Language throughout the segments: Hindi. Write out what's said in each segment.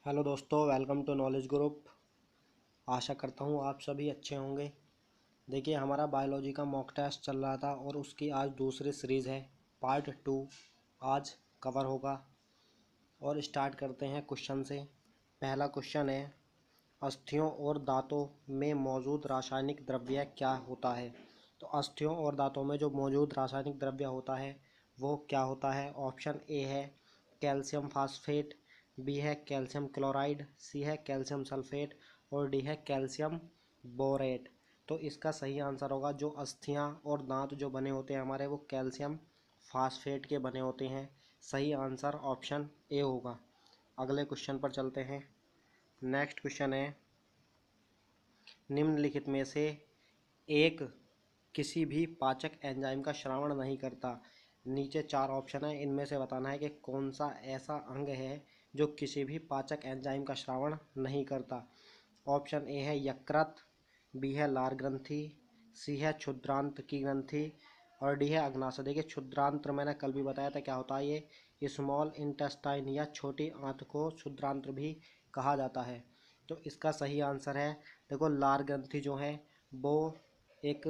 हेलो दोस्तों, वेलकम टू नॉलेज ग्रुप। आशा करता हूँ आप सभी अच्छे होंगे। देखिए, हमारा बायोलॉजी का मॉक टेस्ट चल रहा था और उसकी आज दूसरी सीरीज़ है, पार्ट 2 आज कवर होगा। और स्टार्ट करते हैं क्वेश्चन से। पहला क्वेश्चन है, अस्थियों और दांतों में मौजूद रासायनिक द्रव्य क्या होता है। तो अस्थियों और दांतों में जो मौजूद रासायनिक द्रव्य होता है वो क्या होता है। ऑप्शन ए है कैल्शियम फास्फेट, बी है कैल्शियम क्लोराइड, सी है कैल्शियम सल्फेट और डी है कैल्शियम बोरेट। तो इसका सही आंसर होगा, जो अस्थियां और दांत जो बने होते हैं हमारे, वो कैल्शियम फास्फेट के बने होते हैं। सही आंसर ऑप्शन ए होगा। अगले क्वेश्चन पर चलते हैं। नेक्स्ट क्वेश्चन है, निम्नलिखित में से एक किसी भी पाचक एंजाइम का श्रवण नहीं करता। नीचे 4 ऑप्शन है, इनमें से बताना है कि कौन सा ऐसा अंग है जो किसी भी पाचक एंजाइम का श्रवण नहीं करता। ऑप्शन ए है यकृत, बी है लार ग्रंथि, सी है क्षुद्रांत की ग्रंथि और डी है अग्नाशय। देखिए, क्षुद्रांत्र मैंने कल भी बताया था क्या होता है। ये स्मॉल इंटेस्टाइन या छोटी आंत को क्षुद्रांत्र भी कहा जाता है। तो इसका सही आंसर है, देखो, लार ग्रंथि जो है वो एक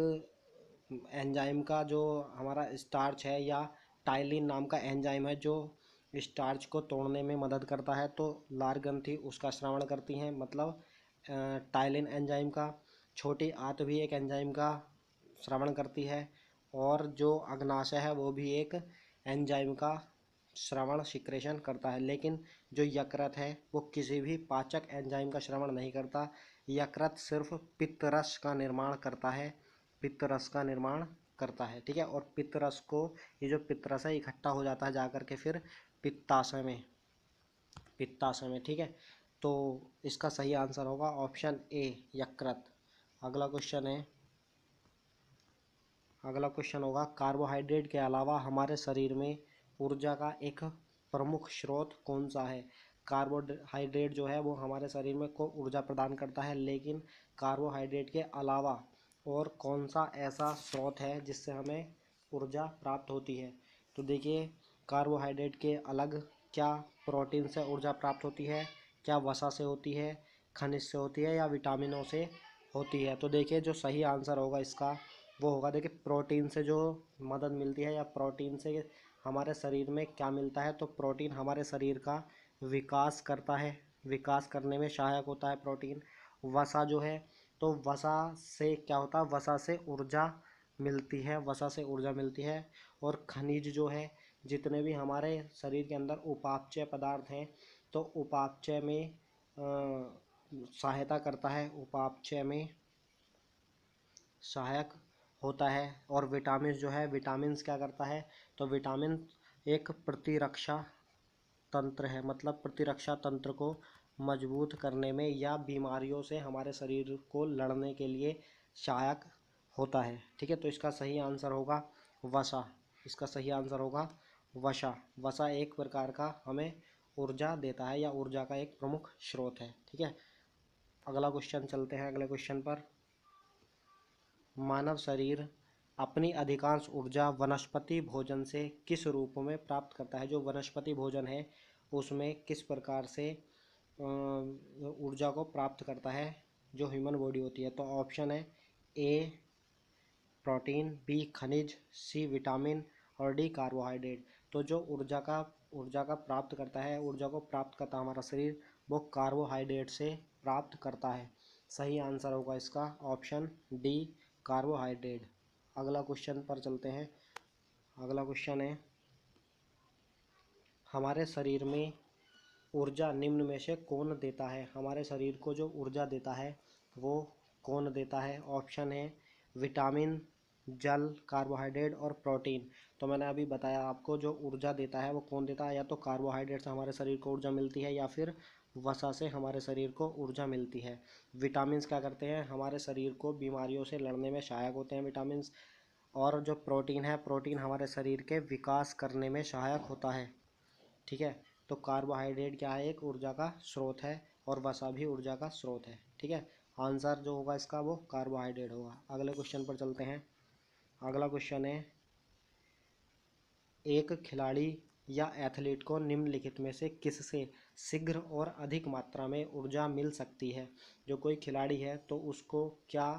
एंजाइम का, जो हमारा स्टार्च है या टाइलिन नाम का एंजाइम है जो स्टार्च को तोड़ने में मदद करता है। तो लार ग्रंथि उसका श्रवण करती हैं, मतलब टाइलिन एंजाइम का। छोटी आंत भी एक एंजाइम का श्रवण करती है और जो अग्नाशय है वो भी एक एंजाइम का श्रवण सिक्रेशन करता है। लेकिन जो यकृत है वो किसी भी पाचक एंजाइम का श्रवण नहीं करता। यकृत सिर्फ पित्तरस का निर्माण करता है, पित्तरस का निर्माण करता है। ठीक है, और पित्तरस को, ये जो पित्तरस है इकट्ठा हो जाता है जाकर के फिर पित्ताशय में, पित्ताशय में। ठीक है, तो इसका सही आंसर होगा ऑप्शन ए यकृत। अगला क्वेश्चन है, अगला क्वेश्चन होगा, कार्बोहाइड्रेट के अलावा हमारे शरीर में ऊर्जा का एक प्रमुख स्रोत कौन सा है। कार्बोहाइड्रेट जो है वो हमारे शरीर में को ऊर्जा प्रदान करता है, लेकिन कार्बोहाइड्रेट के अलावा और कौन सा ऐसा स्रोत है जिससे हमें ऊर्जा प्राप्त होती है। तो देखिए, कार्बोहाइड्रेट के अलग क्या प्रोटीन से ऊर्जा प्राप्त होती है, क्या वसा से होती है, खनिज से होती है या विटामिनों से होती है। तो देखिए, जो सही आंसर होगा इसका वो होगा, देखिए, प्रोटीन से जो मदद मिलती है या प्रोटीन से हमारे शरीर में क्या मिलता है। तो प्रोटीन हमारे शरीर का विकास करता है, विकास करने में सहायक होता है प्रोटीन। वसा जो है, तो वसा से क्या होता है, वसा से ऊर्जा मिलती है, वसा से ऊर्जा मिलती है। और खनिज जो है, जितने भी हमारे शरीर के अंदर उपापचय पदार्थ हैं, तो उपापचय में सहायता करता है, उपापचय में सहायक होता है। और विटामिन जो है, विटामिन्स क्या करता है, तो विटामिन एक प्रतिरक्षा तंत्र है, मतलब प्रतिरक्षा तंत्र को मजबूत करने में या बीमारियों से हमारे शरीर को लड़ने के लिए सहायक होता है। ठीक है, तो इसका सही आंसर होगा वसा। इसका सही आंसर होगा वसा। वसा एक प्रकार का हमें ऊर्जा देता है या ऊर्जा का एक प्रमुख स्रोत है। ठीक है, अगला क्वेश्चन चलते हैं, अगले क्वेश्चन पर। मानव शरीर अपनी अधिकांश ऊर्जा वनस्पति भोजन से किस रूप में प्राप्त करता है। जो वनस्पति भोजन है उसमें किस प्रकार से ऊर्जा को प्राप्त करता है जो ह्यूमन बॉडी होती है। तो ऑप्शन है ए प्रोटीन, बी खनिज, सी विटामिन और डी कार्बोहाइड्रेट। तो जो ऊर्जा का प्राप्त करता है, ऊर्जा को प्राप्त करता है हमारा शरीर, वो कार्बोहाइड्रेट से प्राप्त करता है। सही आंसर होगा इसका ऑप्शन डी कार्बोहाइड्रेट। अगला क्वेश्चन पर चलते हैं। अगला क्वेश्चन है, हमारे शरीर में ऊर्जा निम्न में से कौन देता है। हमारे शरीर को जो ऊर्जा देता है वो कौन देता है। ऑप्शन है विटामिन, जल, कार्बोहाइड्रेट और प्रोटीन। तो मैंने अभी बताया आपको, जो ऊर्जा देता है वो कौन देता है, या तो कार्बोहाइड्रेट से हमारे शरीर को ऊर्जा मिलती है या फिर वसा से हमारे शरीर को ऊर्जा मिलती है। विटामिन्स क्या करते हैं, हमारे शरीर को बीमारियों से लड़ने में सहायक होते हैं विटामिन्स। और जो प्रोटीन है, प्रोटीन हमारे शरीर के विकास करने में सहायक होता है। ठीक है, तो कार्बोहाइड्रेट क्या है, एक ऊर्जा का स्रोत है और वसा भी ऊर्जा का स्रोत है। ठीक है, आंसर जो होगा इसका वो कार्बोहाइड्रेट होगा। अगले क्वेश्चन पर चलते हैं। अगला क्वेश्चन है, एक खिलाड़ी या एथलीट को निम्नलिखित में से किससे शीघ्र और अधिक मात्रा में ऊर्जा मिल सकती है। जो कोई खिलाड़ी है तो उसको क्या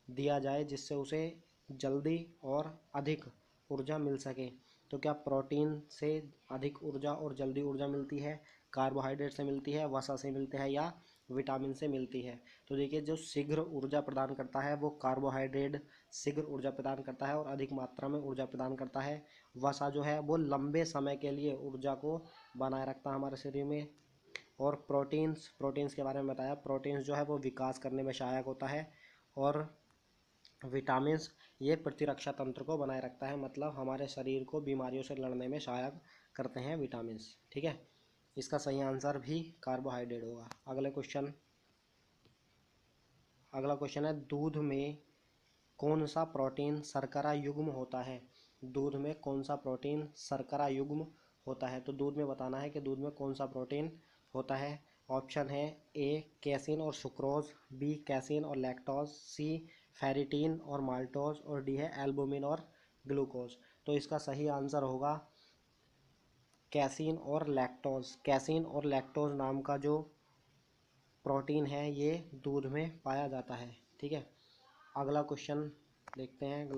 दिया जाए जिससे उसे जल्दी और अधिक ऊर्जा मिल सके। तो क्या प्रोटीन से अधिक ऊर्जा और जल्दी ऊर्जा मिलती है, कार्बोहाइड्रेट से मिलती है, वसा से मिलती है या विटामिन से मिलती है। तो देखिए जो शीघ्र ऊर्जा प्रदान करता है वो कार्बोहाइड्रेट शीघ्र ऊर्जा प्रदान करता है और अधिक मात्रा में ऊर्जा प्रदान करता है। वसा जो है वो लंबे समय के लिए ऊर्जा को बनाए रखता है हमारे शरीर में। और प्रोटीन्स के बारे में बताया, प्रोटीन्स जो है वो विकास करने में सहायक होता है। और विटामिन्स ये प्रतिरक्षा तंत्र को बनाए रखता है, मतलब हमारे शरीर को बीमारियों से लड़ने में सहायक करते हैं विटामिन्स। ठीक है, इसका सही आंसर भी कार्बोहाइड्रेट होगा। अगला क्वेश्चन है दूध में कौन सा प्रोटीन शर्करा युग्म होता है। दूध में कौन सा प्रोटीन शर्करा युग्म होता है। तो दूध में बताना है कि दूध में कौन सा प्रोटीन होता है। ऑप्शन है ए कैसीन और सुक्रोज, बी कैसीन और लैक्टोज, सी फेरिटीन और माल्टोज और डी है एल्बुमिन और ग्लूकोज। तो इसका सही आंसर होगा कैसीन और लैक्टोज। कैसीन और लैक्टोज नाम का जो प्रोटीन है ये दूध में पाया जाता है। ठीक है, अगला क्वेश्चन देखते हैं।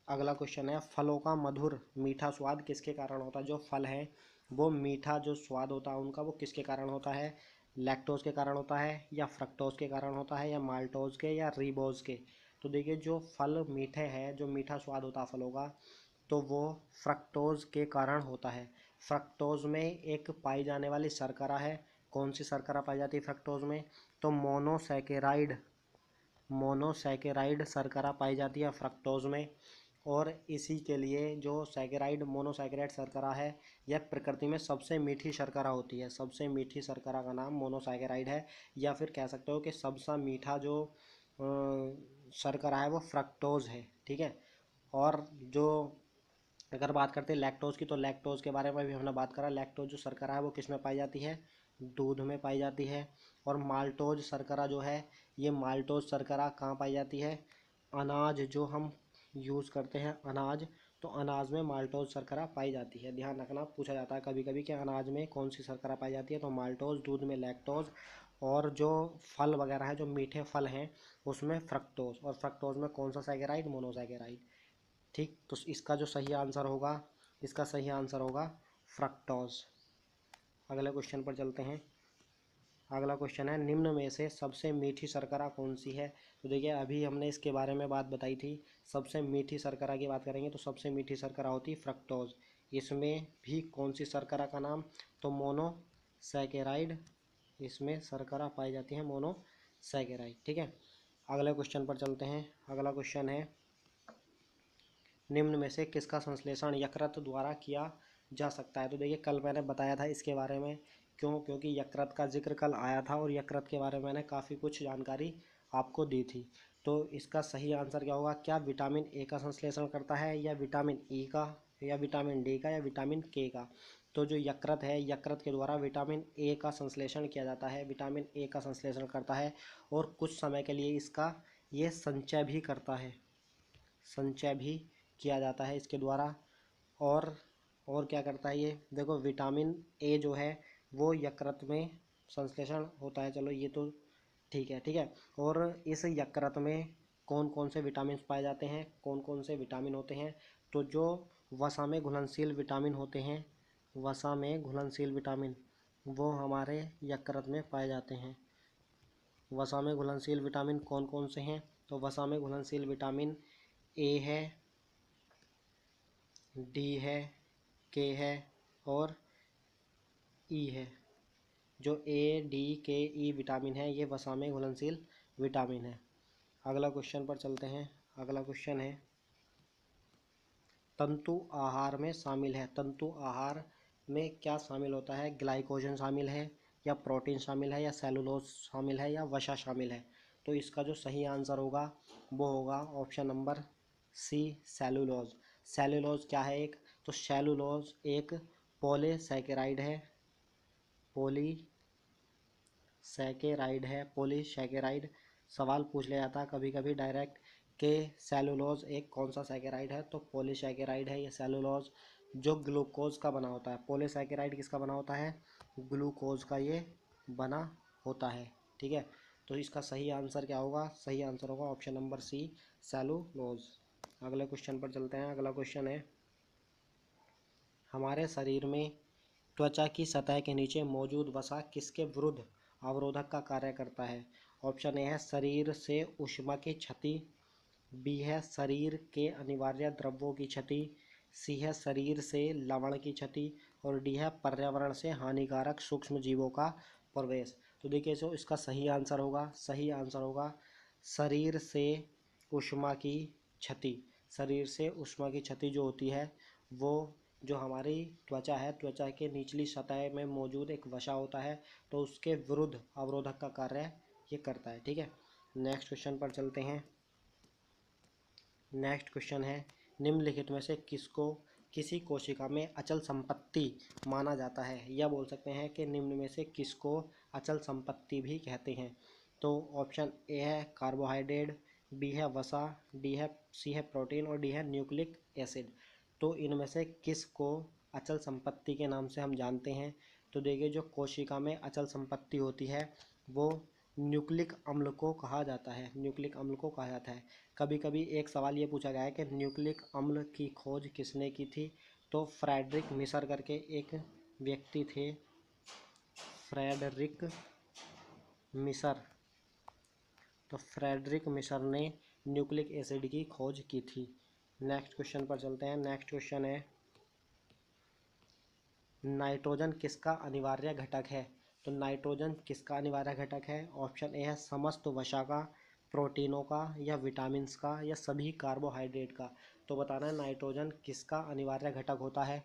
अगला क्वेश्चन है फलों का मधुर मीठा स्वाद किसके कारण होता है। जो फल है वो मीठा जो स्वाद होता है उनका वो किसके कारण होता है। लैक्टोज के कारण होता है या फ्रक्टोज के कारण होता है या माल्टोज के या रिबोज के। तो देखिए जो फल मीठे हैं, जो मीठा स्वाद होता है फलों का, तो वो फ्रक्टोज के कारण होता है। फ्रक्टोज में एक पाई जाने वाली शर्करा है। कौन सी शर्करा पाई जाती है फ्रक्टोज में। तो मोनोसैकेराइड शर्करा पाई जाती है फ्रक्टोज में। और इसी के लिए जो मोनोसैकेराइड शर्करा है यह प्रकृति में सबसे मीठी शर्करा होती है। सबसे मीठी शर्करा का नाम मोनोसैकेराइड है, या फिर कह सकते हो कि सबसे मीठा जो शर्करा है वो फ्रक्टोज है। ठीक है, और जो अगर बात करते हैं लैक्टोज की, तो लैक्टोज के बारे में भी हमने बात करा। लैक्टोज जो शर्करा है वो किस में पाई जाती है, दूध में पाई जाती है। और माल्टोज शर्करा जो है, ये माल्टोज शर्करा कहाँ पाई जाती है, अनाज जो हम यूज़ करते हैं अनाज, तो अनाज में माल्टोज शर्करा पाई जाती है। ध्यान रखना, पूछा जाता है कभी कभी कि अनाज में कौन सी शर्करा पाई जाती है। तो माल्टोज, दूध में लैक्टोज, और जो फल वगैरह है जो मीठे फल हैं उसमें फ्रक्टोज, और फ्रक्टोज में कौन सा सैकेराइड, मोनोसैकेराइड। ठीक, तो इसका सही आंसर होगा फ्रक्टोज। अगले क्वेश्चन पर चलते हैं। अगला क्वेश्चन है निम्न में से सबसे मीठी शर्करा कौन सी है। तो देखिए अभी हमने इसके बारे में बात बताई थी। सबसे मीठी शर्करा की बात करेंगे तो सबसे मीठी शर्करा होती है फ्रक्टोज। इसमें भी कौन सी शर्करा का नाम, तो मोनोसैकेराइड इसमें शर्करा पाई जाती है, मोनोसैकेराइड। ठीक है, अगले क्वेश्चन पर चलते हैं। अगला क्वेश्चन है निम्न में से किसका संश्लेषण यकृत द्वारा किया जा सकता है। तो देखिए कल मैंने बताया था इसके बारे में, क्योंकि यकृत का जिक्र कल आया था और यकृत के बारे में मैंने काफ़ी कुछ जानकारी आपको दी थी। तो इसका सही आंसर क्या होगा, क्या विटामिन ए का संश्लेषण करता है या विटामिन ई का या विटामिन डी का या विटामिन के का। तो जो यकृत है, यकृत के द्वारा विटामिन ए का संश्लेषण किया जाता है, विटामिन ए का संश्लेषण करता है और कुछ समय के लिए इसका ये संचय भी किया जाता है इसके द्वारा। और और क्या करता है ये, देखो विटामिन ए जो है वो यकृत में संश्लेषण होता है। चलो ये तो ठीक है। और इस यकृत में कौन कौन से विटामिन पाए जाते हैं, कौन कौन से विटामिन होते हैं। तो जो वसा में घुलनशील विटामिन होते हैं, वसा में घुलनशील विटामिन वो हमारे यकृत में पाए जाते हैं। वसा में घुलनशील विटामिन कौन कौन से हैं, तो वसा में घुलनशील विटामिन ए है, डी है, के है और ई है। जो ए डी के ई विटामिन है ये वसा में घुलनशील विटामिन है। अगला क्वेश्चन पर चलते हैं। अगला क्वेश्चन है तंतु आहार में शामिल है। तंतु आहार में क्या शामिल होता है, ग्लाइकोजन शामिल है या प्रोटीन शामिल है या सेलुलोज शामिल है या वसा शामिल है। तो इसका जो सही आंसर होगा वो होगा option number C, cellulose. Cellulose क्या है एक, तो सेलुलोज एक पॉलीसैकेराइड है, पॉलीसैकेराइड। सवाल पूछ लिया जाता है कभी कभी डायरेक्ट कि सेलुलोज एक कौन सा सैकेराइड है, तो पॉलीसैकेराइड है ये सेलुलोज, जो ग्लूकोज का बना होता है। पॉलीसैकेराइड किसका बना होता है, ग्लूकोज का ये बना होता है। ठीक है, तो इसका सही आंसर क्या होगा, सही आंसर होगा ऑप्शन नंबर सी, सेलुलोज। अगले क्वेश्चन पर चलते हैं। अगला क्वेश्चन है, हमारे शरीर में त्वचा की सतह के नीचे मौजूद वसा किसके विरुद्ध अवरोधक का कार्य करता है। ऑप्शन ए है शरीर से ऊष्मा की क्षति, बी है शरीर के अनिवार्य द्रव्यों की क्षति, सी है शरीर से लवण की क्षति, और डी है पर्यावरण से हानिकारक सूक्ष्म जीवों का प्रवेश। तो देखिए, जो इसका सही आंसर होगा, सही आंसर होगा शरीर से ऊष्मा की क्षति। शरीर से ऊष्मा की क्षति जो होती है वो जो हमारी त्वचा है, त्वचा के निचली सतह में मौजूद एक वसा होता है, तो उसके विरुद्ध अवरोधक का कार्य ये करता है। ठीक है, नेक्स्ट क्वेश्चन पर चलते हैं। नेक्स्ट क्वेश्चन है, निम्नलिखित में से किसको किसी कोशिका में अचल संपत्ति माना जाता है, या बोल सकते हैं कि निम्न में से किसको अचल संपत्ति भी कहते हैं। तो ऑप्शन ए है कार्बोहाइड्रेट, बी है वसा, सी है प्रोटीन, और डी है न्यूक्लिक एसिड। तो इनमें से किसको अचल संपत्ति के नाम से हम जानते हैं। तो देखिए, जो कोशिका में अचल संपत्ति होती है वो न्यूक्लिक अम्ल को कहा जाता है, न्यूक्लिक अम्ल को कहा जाता है। कभी कभी एक सवाल ये पूछा गया है कि न्यूक्लिक अम्ल की खोज किसने की थी। तो फ्रेडरिक मिसर करके एक व्यक्ति थे, फ्रेडरिक मिसर। तो फ्रेडरिक मिसर ने न्यूक्लिक एसिड की खोज की थी। नेक्स्ट क्वेश्चन पर चलते हैं। नेक्स्ट क्वेश्चन है, नाइट्रोजन किसका अनिवार्य घटक है। तो नाइट्रोजन किसका अनिवार्य घटक है। ऑप्शन ए है समस्त वसा का, प्रोटीनों का, या विटामिन्स का, या सभी कार्बोहाइड्रेट का। तो बताना है नाइट्रोजन किसका अनिवार्य घटक होता है।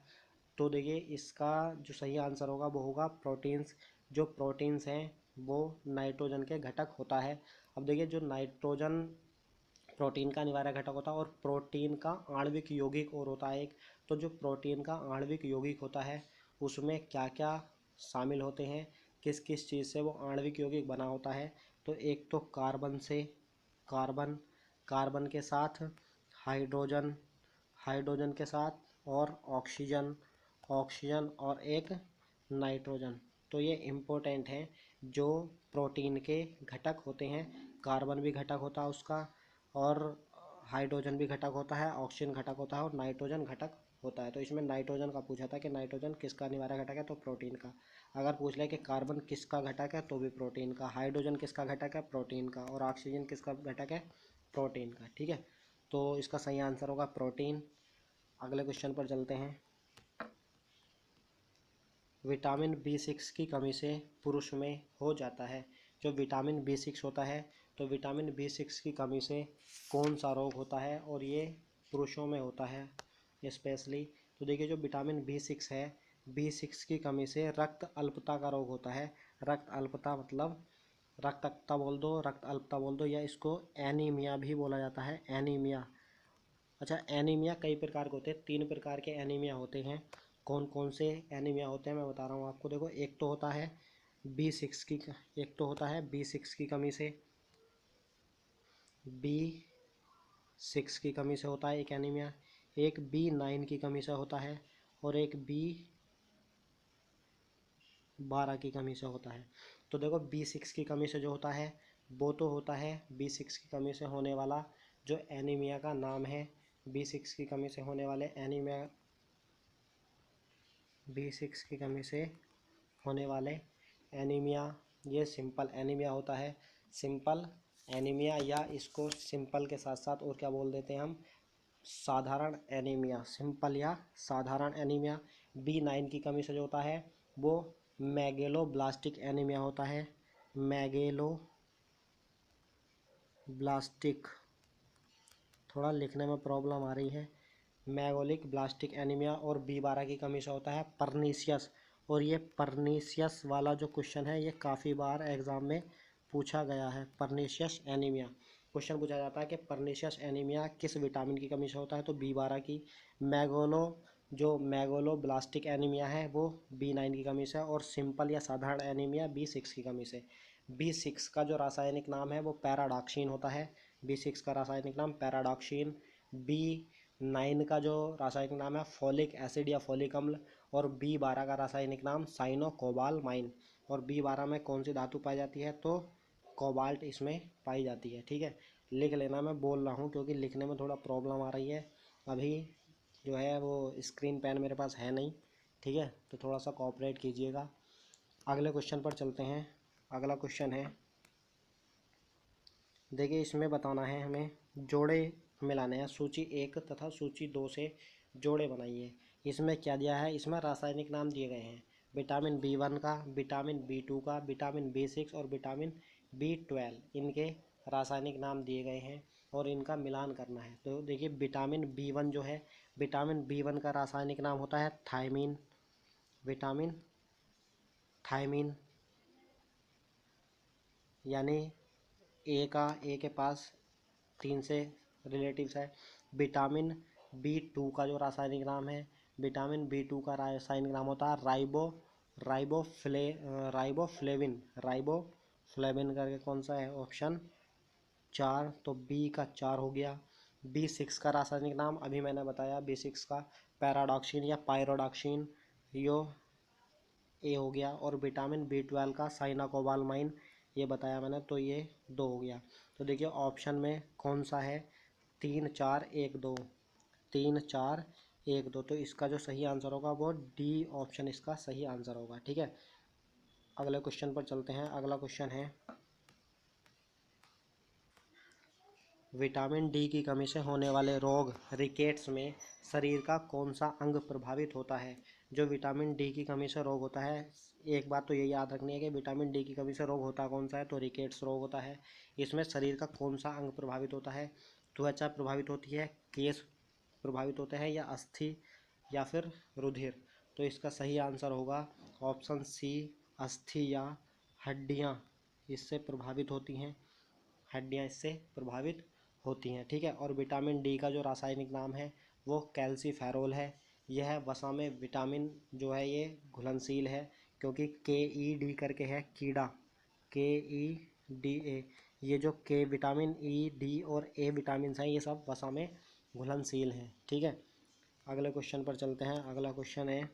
तो देखिए, इसका जो सही आंसर होगा वो होगा प्रोटीन्स। जो प्रोटीन्स हैं वो नाइट्रोजन के घटक होता है। अब देखिए, जो नाइट्रोजन प्रोटीन का अनिवार्य घटक होता है, और प्रोटीन का आणविक यौगिक और होता है एक। तो जो प्रोटीन का आणविक यौगिक होता है उसमें क्या क्या शामिल होते हैं, किस किस चीज़ से वो आणविक यौगिक बना होता है। तो एक तो कार्बन से, कार्बन, कार्बन के साथ हाइड्रोजन, हाइड्रोजन के साथ और ऑक्सीजन, ऑक्सीजन और एक नाइट्रोजन। तो ये इम्पोर्टेंट हैं जो प्रोटीन के घटक होते हैं। कार्बन भी घटक होता है उसका, और हाइड्रोजन भी घटक होता है, ऑक्सीजन घटक होता है, और नाइट्रोजन घटक होता है। तो इसमें नाइट्रोजन का पूछा था कि नाइट्रोजन किसका अनिवार्य घटक है, तो प्रोटीन का। अगर पूछ ले कि कार्बन किसका घटक है, तो भी प्रोटीन का। हाइड्रोजन किसका घटक है, प्रोटीन का। और ऑक्सीजन किसका घटक है, प्रोटीन का। ठीक है, तो इसका सही आंसर होगा प्रोटीन। अगले क्वेश्चन पर चलते हैं। विटामिन B6 की कमी से पुरुष में हो जाता है। जो विटामिन B6 होता है, तो विटामिन B6 की कमी से कौन सा रोग होता है, और ये पुरुषों में होता है स्पेशली। तो देखिए, जो विटामिन B6 है, B6 की कमी से रक्त अल्पता का रोग होता है। रक्त अल्पता मतलब रक्तकता बोल दो, रक्त अल्पता बोल दो, या इसको एनीमिया भी बोला जाता है, एनीमिया। अच्छा, एनीमिया कई प्रकार के होते हैं, 3 प्रकार के एनीमिया होते हैं। कौन कौन से एनीमिया होते हैं मैं बता रहा हूँ आपको। देखो, एक तो होता है B6 की, एक तो होता है B6 की कमी से, B6 की कमी से होता है एक एनीमिया। एक B9 की कमी से होता है, और एक B12 की कमी से होता है। तो देखो, B6 की कमी से जो होता है वो तो होता है B6 की कमी से होने वाला जो एनीमिया का नाम है। B6 की कमी से होने वाले एनीमिया, B6 की कमी से होने वाले एनीमिया, ये सिंपल एनीमिया होता है। सिंपल एनीमिया, या इसको सिंपल के साथ साथ और क्या बोल देते हैं हम, साधारण एनीमिया। सिंपल या साधारण एनीमिया। B9 की कमी से जो होता है वो मैगेलोब्लास्टिक एनीमिया होता है। मैगेलोब्लास्टिक, थोड़ा लिखने में प्रॉब्लम आ रही है। मैगोलिक ब्लास्टिक एनीमिया। और B12 की कमी से होता है परनीसियस। और ये परनीसियस वाला जो क्वेश्चन है ये काफ़ी बार एग्ज़ाम में पूछा गया है, परनीशियस एनीमिया। क्वेश्चन पूछा जाता है कि परनीशियस एनीमिया किस विटामिन की कमी से होता है, तो B12 की। मैगोलो ब्लास्टिक एनीमिया है वो B9 की कमी से, और सिंपल या साधारण एनीमिया B6 की कमी से। B6 का जो रासायनिक नाम है वो पैराडॉक्सिन होता है। B6 का रासायनिक नाम पैराडॉक्सिन। B9 का जो रासायनिक नाम है फॉलिक एसिड या फॉलिक अम्ल। और B12 का रासायनिक नाम साइनोकोबालमाइन। और B12 में कौन सी धातु पाई जाती है, तो कोबाल्ट इसमें पाई जाती है। ठीक है, लिख लेना, मैं बोल रहा हूँ क्योंकि लिखने में थोड़ा प्रॉब्लम आ रही है। अभी जो है वो स्क्रीन पेन मेरे पास है नहीं। ठीक है, तो थोड़ा सा कोऑपरेट कीजिएगा। अगले क्वेश्चन पर चलते हैं। अगला क्वेश्चन है, देखिए इसमें बताना है हमें, जोड़े मिलाने हैं। सूची 1 तथा सूची 2 से जोड़े बनाइए। इसमें क्या दिया है, इसमें रासायनिक नाम दिए गए हैं विटामिन B1 का, विटामिन B2 का, विटामिन B6 और विटामिन B12। इनके रासायनिक नाम दिए गए हैं और इनका मिलान करना है। तो देखिए विटामिन B1 जो है, विटामिन B1 का रासायनिक नाम होता है थायमीन। विटामिन थायमीन, यानी ए के पास 3 से रिलेटिव्स है। विटामिन B2 का जो रासायनिक नाम है, विटामिन B2 का रासायनिक नाम होता है राइबोफ्लेविन। राइबोफ्लेविन करके कौन सा है, ऑप्शन 4, तो बी का 4 हो गया। B6 का रासायनिक नाम अभी मैंने बताया, B6 का पैराडॉक्सिन या पायरोडॉक्सिन, यो ए हो गया। और विटामिन B12 का साइनाकोबालमाइन, ये बताया मैंने, तो ये 2 हो गया। तो देखिए ऑप्शन में कौन सा है, 3 4 1 2, 3 4 1 2। तो इसका जो सही आंसर होगा वो डी ऑप्शन इसका सही आंसर होगा। ठीक है, अगले क्वेश्चन पर चलते हैं। अगला क्वेश्चन है, विटामिन डी की कमी से होने वाले रोग रिकेट्स में शरीर का कौन सा अंग प्रभावित होता है। जो विटामिन डी की कमी से रोग होता है, एक बात तो ये याद रखनी है कि विटामिन डी की कमी से रोग होता कौन सा है, तो रिकेट्स रोग होता है। इसमें शरीर का कौन सा अंग प्रभावित होता है, त्वचा प्रभावित होती है, केश प्रभावित होते हैं, या अस्थि या फिर रुधिर। तो इसका सही आंसर होगा ऑप्शन सी, अस्थि या हड्डियाँ इससे प्रभावित होती हैं। हड्डियाँ इससे प्रभावित होती हैं। ठीक है, और विटामिन डी का जो रासायनिक नाम है वो कैल्सीफेरोल है। यह वसा में विटामिन जो है ये घुलनशील है, क्योंकि KE-D करके है कीड़ा, KE-DA। ये जो के विटामिन E, D और A विटामिन हैं ये सब वसा में घुलनशील हैं। ठीक है, अगले क्वेश्चन पर चलते हैं। अगला क्वेश्चन है,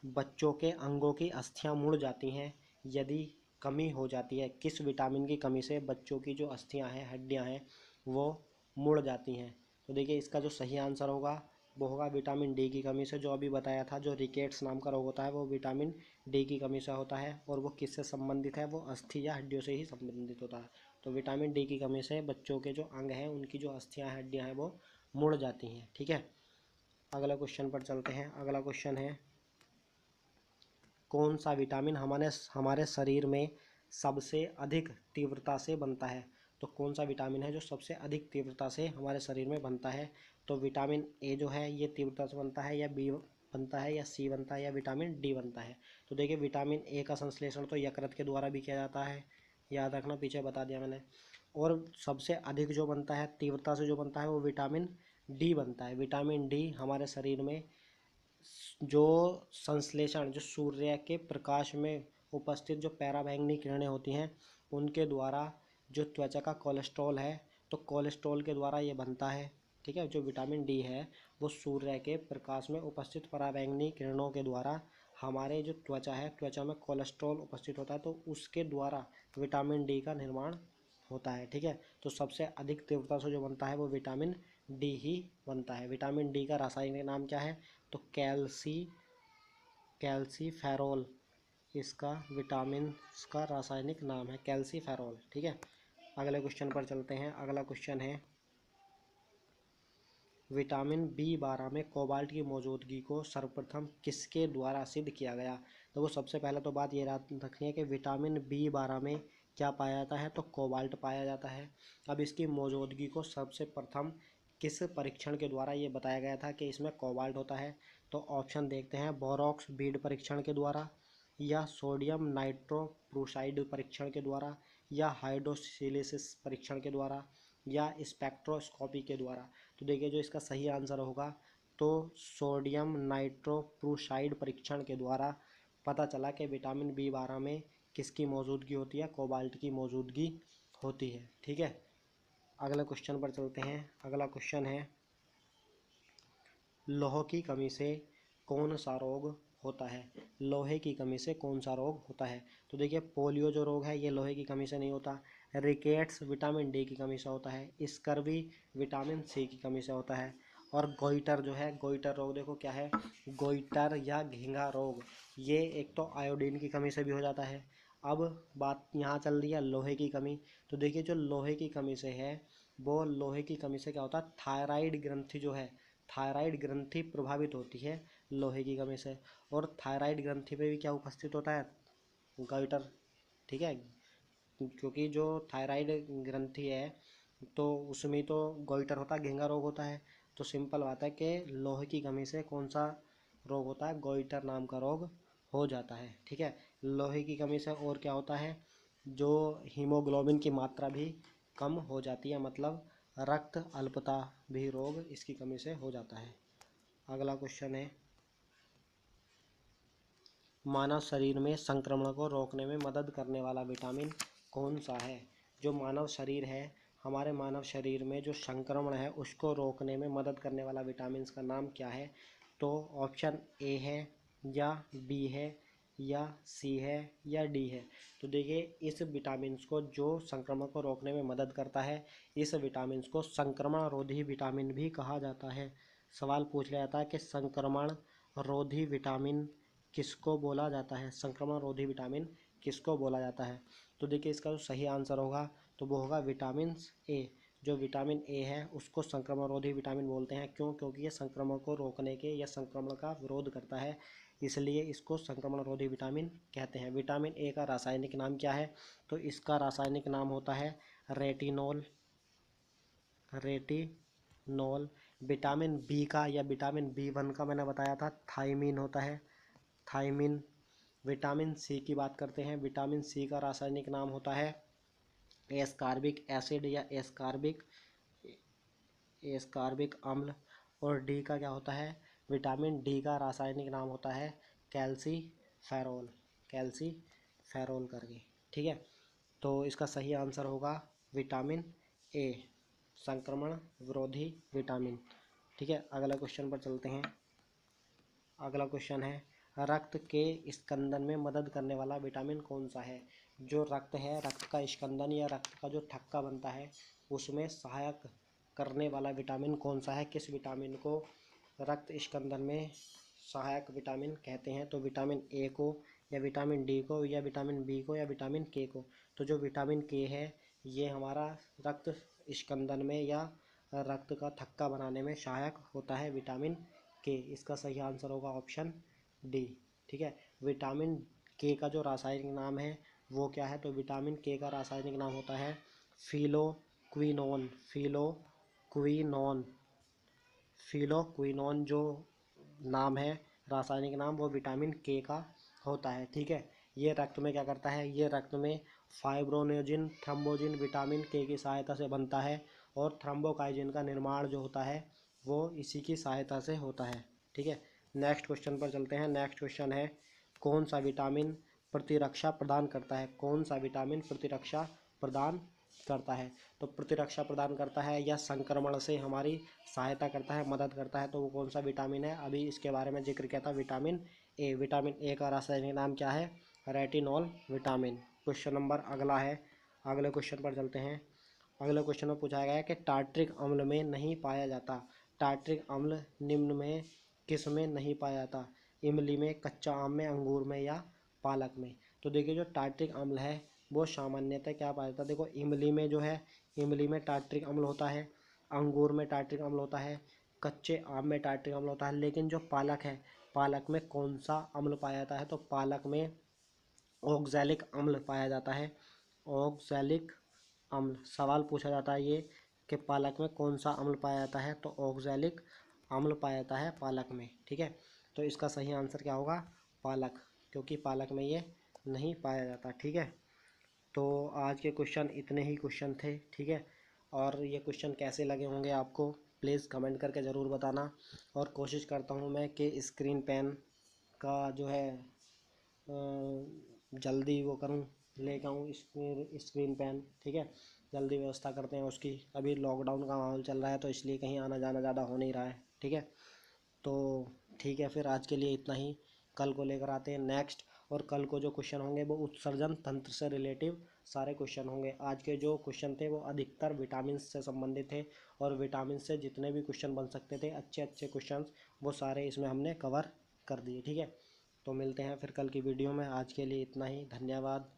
बच्चों के अंगों की अस्थियां मुड़ जाती हैं यदि कमी हो जाती है। किस विटामिन की कमी से बच्चों की जो अस्थियां हैं, हड्डियां हैं, वो मुड़ जाती हैं। तो देखिए इसका जो सही आंसर होगा वो होगा विटामिन डी की कमी से। जो अभी बताया था, जो रिकेट्स नाम का रोग होता है वो विटामिन डी की कमी से होता है, और वो किससे संबंधित है, वो अस्थि या हड्डियों से ही संबंधित होता है। तो विटामिन डी की कमी से बच्चों के जो अंग हैं, उनकी जो अस्थियाँ हड्डियाँ हैं वो मुड़ जाती हैं। ठीक है, अगला क्वेश्चन पर चलते हैं। अगला क्वेश्चन है, कौन सा विटामिन हमारे शरीर में सबसे अधिक तीव्रता से बनता है। तो कौन सा विटामिन है जो सबसे अधिक तीव्रता से हमारे शरीर में बनता है। तो विटामिन ए जो है ये तीव्रता से बनता है, या बी बनता है, या सी बनता है, या विटामिन डी बनता है। तो देखिए विटामिन ए का संश्लेषण तो यकृत के द्वारा भी किया जाता है, याद रखना, पीछे बता दिया मैंने। और सबसे अधिक जो बनता है, तीव्रता से जो बनता है, वो विटामिन डी बनता है। विटामिन डी हमारे शरीर में जो संश्लेषण, जो सूर्य के प्रकाश में उपस्थित जो पराबैंगनी किरणें होती हैं, उनके द्वारा जो त्वचा का कोलेस्ट्रॉल है, तो कोलेस्ट्रॉल के द्वारा ये बनता है। ठीक है, जो विटामिन डी है वो सूर्य के प्रकाश में उपस्थित पराबैंगनी किरणों के द्वारा हमारे जो त्वचा है, त्वचा में कोलेस्ट्रॉल उपस्थित होता है, तो उसके द्वारा विटामिन डी का निर्माण होता है। ठीक है, तो सबसे अधिक तीव्रता से जो बनता है वो विटामिन डी ही बनता है। विटामिन डी का रासायनिक नाम क्या है, तो कैल्सीफेरोल इसका विटामिन का रासायनिक नाम है, कैल्सीफेरोल। ठीक है, अगले क्वेश्चन पर चलते हैं। अगला क्वेश्चन है, विटामिन B12 में कोबाल्ट की मौजूदगी को सर्वप्रथम किसके द्वारा सिद्ध किया गया। तो वो सबसे पहले तो बात ये रखनी है कि विटामिन B12 में क्या पाया जाता है, तो कोबाल्ट पाया जाता है। अब इसकी मौजूदगी को सबसे प्रथम किस परीक्षण के द्वारा ये बताया गया था कि इसमें कोबाल्ट होता है। तो ऑप्शन देखते हैं, बोरॉक्स बीड परीक्षण के द्वारा, या सोडियम नाइट्रोक्लोराइड परीक्षण के द्वारा, या हाइड्रोसिलिसिस परीक्षण के द्वारा, या स्पेक्ट्रोस्कोपी के द्वारा। तो देखिए जो इसका सही आंसर होगा, तो सोडियम नाइट्रोक्लोराइड परीक्षण के द्वारा पता चला कि विटामिन B12 में किसकी मौजूदगी होती है, कोबाल्ट की मौजूदगी होती है। ठीक है, अगले क्वेश्चन पर चलते हैं। अगला क्वेश्चन है लोहे की कमी से कौन सा रोग होता है। लोहे की कमी से कौन सा रोग होता है। तो देखिए पोलियो जो रोग है ये लोहे की कमी से नहीं होता। रिकेट्स विटामिन डी की कमी से होता है। स्कर्वी विटामिन सी की कमी से होता है। और गोइटर जो है, गोइटर रोग देखो क्या है, गोइटर या घींगा रोग, ये एक तो आयोडीन की कमी से भी हो जाता है। अब बात यहाँ चल रही है लोहे की कमी। तो देखिए जो लोहे की कमी से है, वो लोहे की कमी से क्या होता है, थायराइड ग्रंथि जो है, थायराइड ग्रंथि प्रभावित होती है लोहे की कमी से। और थायराइड ग्रंथि पे भी क्या उपस्थित होता है, गोइटर। ठीक है, क्योंकि जो थायराइड ग्रंथि है तो उसमें तो गोइटर होता है, घेंगा रोग होता है। तो सिंपल बात है कि लोहे की कमी से कौन सा रोग होता है, गोइटर नाम का रोग हो जाता है। ठीक है, लोहे की कमी से और क्या होता है, जो हीमोग्लोबिन की मात्रा भी कम हो जाती है, मतलब रक्त अल्पता भी रोग इसकी कमी से हो जाता है। अगला क्वेश्चन है मानव शरीर में संक्रमण को रोकने में मदद करने वाला विटामिन कौन सा है। जो मानव शरीर है, हमारे मानव शरीर में जो संक्रमण है उसको रोकने में मदद करने वाला विटामिन का नाम क्या है। तो ऑप्शन ए है, या बी है, या सी है, या डी है। तो देखिए इस विटामिन को जो संक्रमण को रोकने में मदद करता है, इस विटामिन को संक्रमण रोधी विटामिन भी कहा जाता है। सवाल पूछ लिया जाता है कि संक्रमण रोधी विटामिन किसको बोला जाता है, संक्रमण रोधी विटामिन किसको बोला जाता है। तो देखिए इसका जो सही आंसर होगा तो वो होगा विटामिन ए। जो विटामिन ए है उसको संक्रमण रोधी विटामिन बोलते हैं। क्यों, क्योंकि ये संक्रमण को रोकने के या संक्रमण का विरोध करता है, इसलिए इसको संक्रमण रोधी विटामिन कहते हैं। विटामिन ए का रासायनिक नाम क्या है। तो इसका रासायनिक नाम होता है रेटिनोल, रेटिनोल। विटामिन बी का या विटामिन बी1 का मैंने बताया था थायमीन होता है, थायमीन। विटामिन सी की बात करते हैं। विटामिन सी का रासायनिक नाम होता है एस्कॉर्बिक एसिड या एस्कॉर्बिक अम्ल। और डी का क्या होता है, विटामिन डी का रासायनिक नाम होता है कैल्सीफेरोल, कैल्सीफेरोल करके। ठीक है, तो इसका सही आंसर होगा विटामिन ए, संक्रमण विरोधी विटामिन। ठीक है, अगला क्वेश्चन पर चलते हैं। अगला क्वेश्चन है रक्त के स्कंदन में मदद करने वाला विटामिन कौन सा है। जो रक्त है, रक्त का स्कंदन या रक्त का जो थक्का बनता है उसमें सहायक करने वाला विटामिन कौन सा है। किस विटामिन को रक्त स्कंदन में सहायक विटामिन कहते हैं। तो विटामिन ए को, या विटामिन डी को, या विटामिन बी को, या विटामिन के को। तो जो विटामिन के है ये हमारा रक्त स्कंदन में या रक्त का थक्का बनाने में सहायक होता है, विटामिन के। इसका सही आंसर होगा ऑप्शन डी। ठीक है, विटामिन के का जो रासायनिक नाम है वो क्या है। तो विटामिन के का रासायनिक नाम होता है फिलोक्विनोन, फिलोक्विनोन, फिलोक्विनोन जो नाम है, रासायनिक नाम, वो विटामिन के का होता है। ठीक है, ये रक्त में क्या करता है, ये रक्त में फाइब्रोनोजिन थ्रोम्बोजिन विटामिन के की सहायता से बनता है। और थ्रोम्बोकाइजिन का निर्माण जो होता है वो इसी की सहायता से होता है। ठीक है, नेक्स्ट क्वेश्चन पर चलते हैं। नेक्स्ट क्वेश्चन है कौन सा विटामिन प्रतिरक्षा प्रदान करता है। कौन सा विटामिन प्रतिरक्षा प्रदान करता है। तो प्रतिरक्षा प्रदान करता है या संक्रमण से हमारी सहायता करता है, मदद करता है, तो वो कौन सा विटामिन है। अभी इसके बारे में जिक्र किया था, विटामिन ए। विटामिन ए का रासायनिक नाम क्या है, रेटिनोल विटामिन। क्वेश्चन नंबर अगला है, अगले क्वेश्चन पर चलते हैं। अगले क्वेश्चन में पूछा गया है कि टार्ट्रिक अम्ल में नहीं पाया जाता। टार्ट्रिक अम्ल निम्न में किस में नहीं पाया जाता। इमली में, कच्चा आम में, अंगूर में, या पालक में। तो देखिए जो टार्ट्रिक अम्ल है वो सामान्यतः क्या पाया जाता है। देखो इमली में जो है, इमली में टार्ट्रिक अम्ल होता है, अंगूर में टार्ट्रिक अम्ल होता है, कच्चे आम में टार्ट्रिक अम्ल होता है। लेकिन जो पालक है, पालक में कौन सा अम्ल पाया जाता है। तो पालक में ऑक्सैलिक अम्ल पाया जाता है, ऑक्सैलिक अम्ल। सवाल पूछा जाता है ये कि पालक में कौन सा अम्ल पाया जाता है। तो ऑक्सैलिक अम्ल पाया जाता है पालक में। ठीक है, तो इसका सही आंसर क्या होगा, पालक, क्योंकि पालक में ये नहीं पाया जाता। ठीक है, तो आज के क्वेश्चन इतने ही क्वेश्चन थे। ठीक है, और ये क्वेश्चन कैसे लगे होंगे आपको प्लीज़ कमेंट करके ज़रूर बताना। और कोशिश करता हूँ मैं कि स्क्रीन पेन का जो है जल्दी वो करूँ, लेके आऊँ स्क्रीन पेन, ठीक है। जल्दी व्यवस्था करते हैं उसकी। अभी लॉकडाउन का माहौल चल रहा है तो इसलिए कहीं आना जाना ज़्यादा हो नहीं रहा है, ठीक है। तो ठीक है, फिर आज के लिए इतना ही। कल को लेकर आते हैं नेक्स्ट। और कल को जो क्वेश्चन होंगे वो उत्सर्जन तंत्र से रिलेटिव सारे क्वेश्चन होंगे। आज के जो क्वेश्चन थे वो अधिकतर विटामिन से संबंधित थे, और विटामिन से जितने भी क्वेश्चन बन सकते थे अच्छे अच्छे क्वेश्चन, वो सारे इसमें हमने कवर कर दिए, ठीक है। तो मिलते हैं फिर कल की वीडियो में। आज के लिए इतना ही, धन्यवाद।